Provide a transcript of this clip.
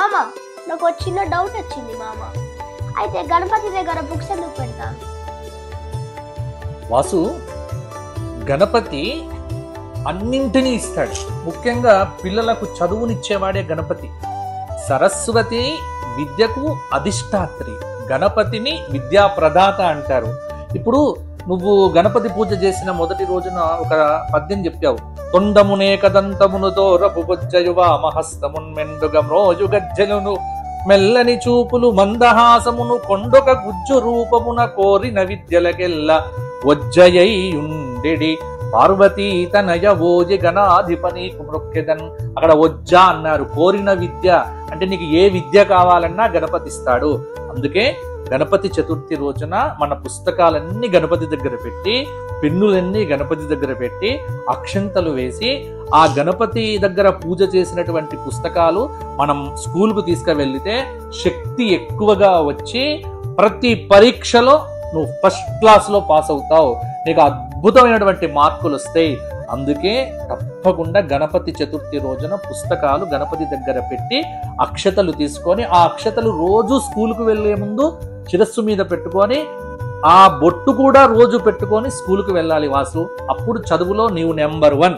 మామ, నాకు ఒక చిన్న డౌట్ వచ్చింది మామ. అయితే గణపతి దగ్గర బుక్స్ ఎందుకు పెడతాను? వాసు, గణపతి అన్నింటినీ ఇస్తాడు. ముఖ్యంగా పిల్లలకు చదువునిచ్చేవాడే గణపతి. సరస్వతి విద్యకు అధిష్టాత్రి, గణపతిని విద్యా ప్రదాత అంటారు. ఇప్పుడు నువ్వు గణపతి పూజ చేసిన మొదటి రోజున ఒక పద్యం చెప్పావు. తొండమునే కదంతమును దోరపు బొజ్జయు వామహస్తమున్ మెండుగ మ్రోజు గజ్జలును మెల్లని చూపులు మందహాసమును కొండొక గుజ్జు రూపమున కోరిన విద్యలకెల్ల ఒజ్జయుండెడి పార్వతీ తనయ ఓజి గణాధిపని కుమృక్కెదన్. అక్కడ ఒజ్జ అన్నారు, కోరిన విద్య అంటే నీకు ఏ విద్య కావాలన్నా గణపతిస్తాడు. అందుకే గణపతి చతుర్థి రోజున మన పుస్తకాలన్నీ గణపతి దగ్గర పెట్టి, పెన్నులన్నీ గణపతి దగ్గర పెట్టి, అక్షంతలు వేసి, ఆ గణపతి దగ్గర పూజ చేసినటువంటి పుస్తకాలు మనం స్కూల్కు తీసుకువెళ్తే శక్తి ఎక్కువగా వచ్చి ప్రతి పరీక్షలో నువ్వు ఫస్ట్ క్లాస్లో పాస్ అవుతావు, నీకు అద్భుతమైనటువంటి మార్కులు వస్తాయి. అందుకే తప్పకుండా గణపతి చతుర్థి రోజున పుస్తకాలు గణపతి దగ్గర పెట్టి అక్షతలు తీసుకొని, ఆ అక్షతలు రోజు స్కూల్కు వెళ్లే ముందు శిరస్సు మీద పెట్టుకొని, ఆ బొట్టు కూడా రోజు పెట్టుకొని స్కూల్కు వెళ్ళాలి వాసు. అప్పుడు చదువులో నీవు నెంబర్ 1.